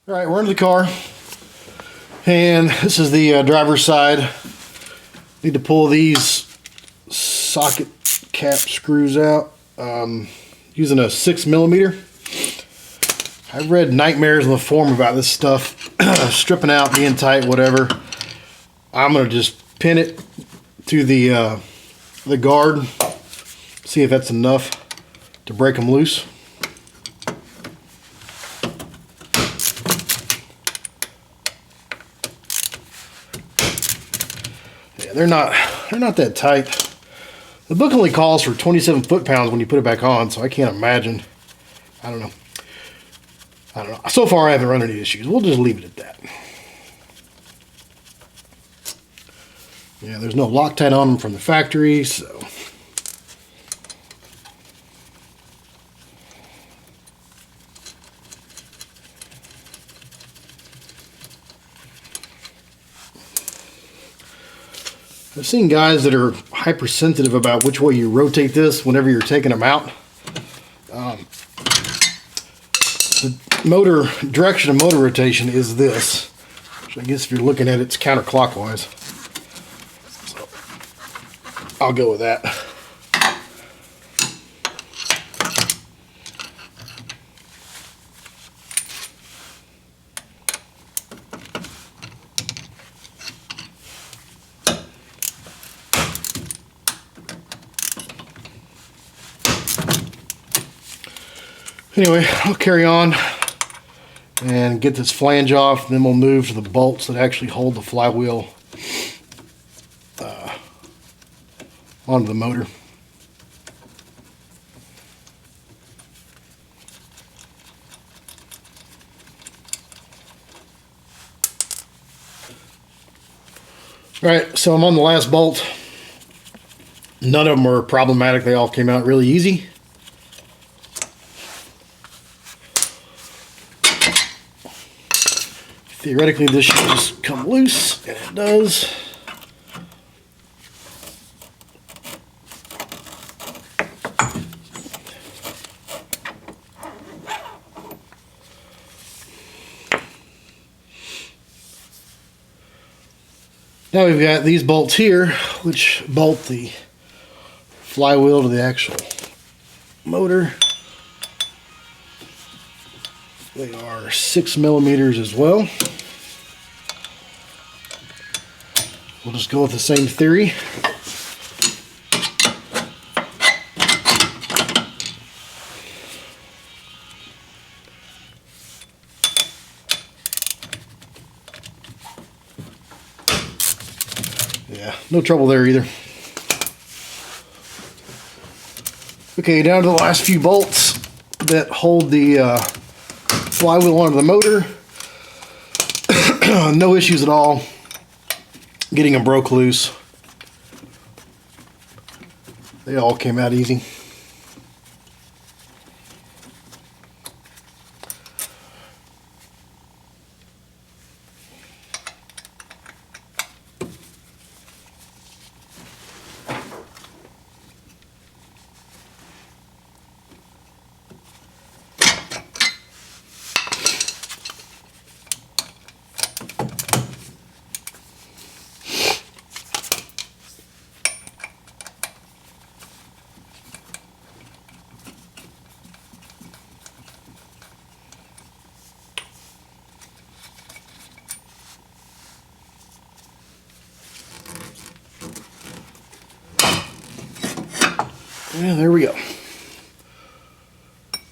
All right, we're into the car, and this is the driver's side. Need to pull these socket cap screws out using a 6mm. I've read nightmares on the forum about this stuff, stripping out, being tight, whatever. I'm gonna just pin it to the guard, see if that's enough to break them loose. Yeah, they're not that tight. The book only calls for 27 foot-pounds when you put it back on, so I can't imagine. I don't know. So far, I haven't run any issues. We'll just leave it at that. Yeah, there's no Loctite on them from the factory, so. I've seen guys that are hypersensitive about which way you rotate this whenever you're taking them out. The motor direction of motor rotation is this, which I guess if you're looking at it, it's counterclockwise. So I'll go with that. Anyway, I'll carry on and get this flange off, and then we'll move to the bolts that actually hold the flywheel onto the motor. Alright, so I'm on the last bolt. None of them are problematic. They all came out really easy. Theoretically, this should just come loose, and it does. Now we've got these bolts here, which bolt the flywheel to the actual motor. They are 6mm as well. We'll just go with the same theory. Yeah, no trouble there either. Okay, down to the last few bolts that hold the flywheel onto the motor. No issues at all getting them broke loose. They all came out easy. Yeah, there we go.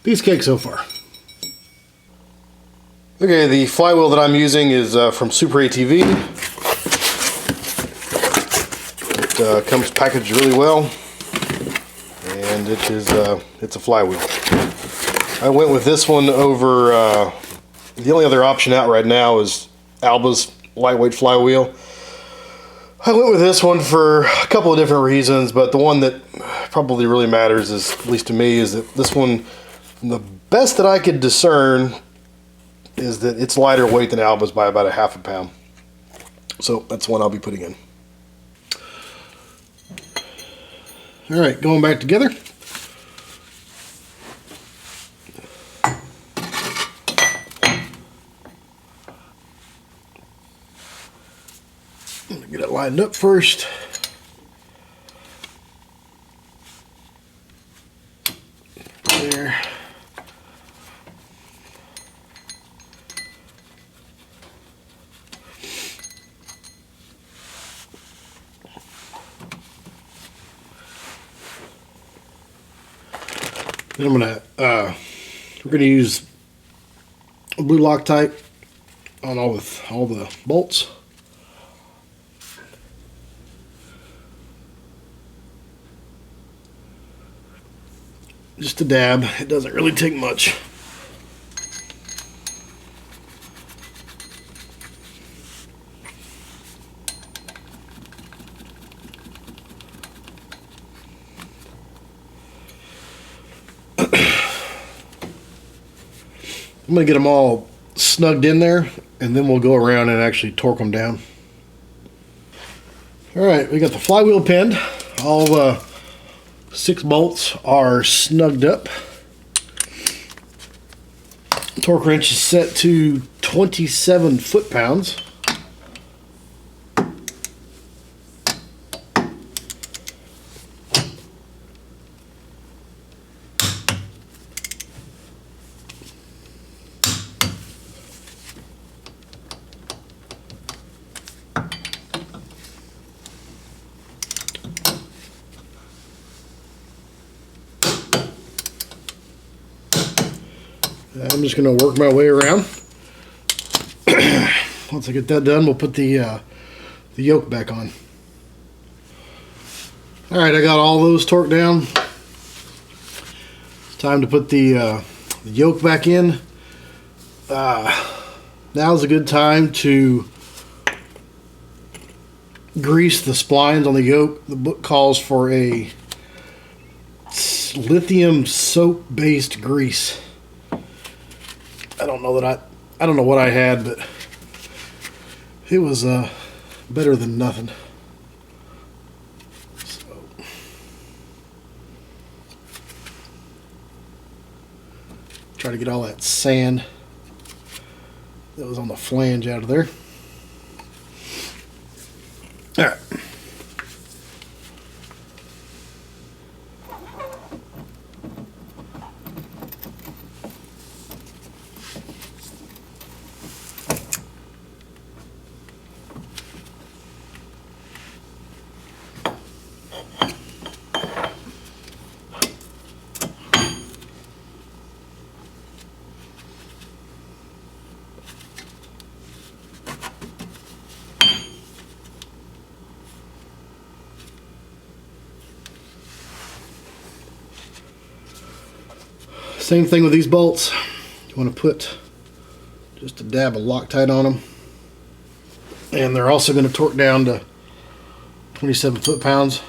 Piece of cake so far. Okay, the flywheel that I'm using is from Super ATV. It comes packaged really well, and it's a flywheel. I went with this one over. The only other option out right now is Alba's lightweight flywheel. I went with this one for a couple of different reasons, but the one that probably really matters, is, at least to me, is that this one, the best that I could discern, is that it's lighter weight than Alba's by about 1/2 pound. So that's one I'll be putting in. All right, going back together. lined up first. There. Then I'm gonna we're gonna use blue Loctite on all the bolts. Just a dab. It doesn't really take much. I'm going to get them all snugged in there, and then we'll go around and actually torque them down. Alright, we got the flywheel pinned. All the 6 bolts are snugged up. Torque wrench is set to 27 foot-pounds. I'm just going to work my way around. Once I get that done, we'll put the yoke back on. Alright, I got all those torqued down. It's time to put the yoke back in. Now's a good time to grease the splines on the yoke. The book calls for a lithium soap-based grease. I don't know what I had, but it was better than nothing. So, try to get all that sand that was on the flange out of there. All right. Same thing with these bolts. You want to put just a dab of Loctite on them. And they're also going to torque down to 27 foot-pounds.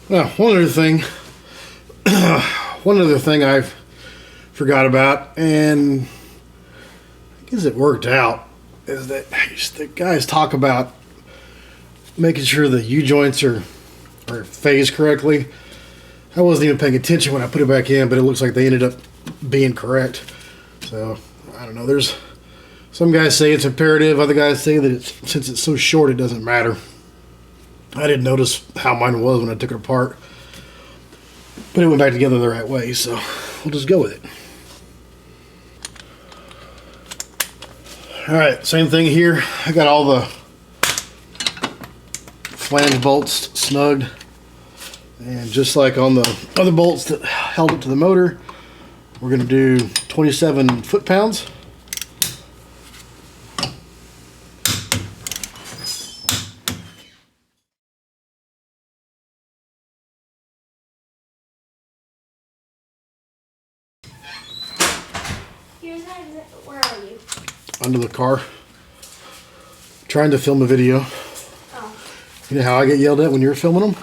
Now, one other thing I forgot about, and I guess it worked out, is that the guys talk about making sure the U-joints are phased correctly. I wasn't even paying attention when I put it back in, but it looks like they ended up being correct. So, I don't know. There's some guys say it's imperative. Other guys say that since it's so short, it doesn't matter. I didn't notice how mine was when I took it apart. But it went back together the right way, so we'll just go with it. Alright, same thing here. I got all the flange bolts snugged. And just like on the other bolts that held it to the motor, we're going to do 27 foot-pounds. Where are you? Under the car. Trying to film a video. Oh. You know how I get yelled at when you're filming them?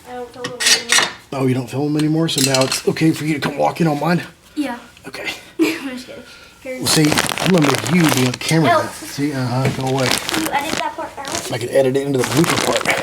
I don't film them anymore. Oh, you don't film them anymore? So now it's okay for you to come walk in on mine? Yeah. Okay. I'm just kidding. Here's Well, see, I'm going to make you be on camera. No. See, go away. You edit that part out? I can edit it into the blooper part.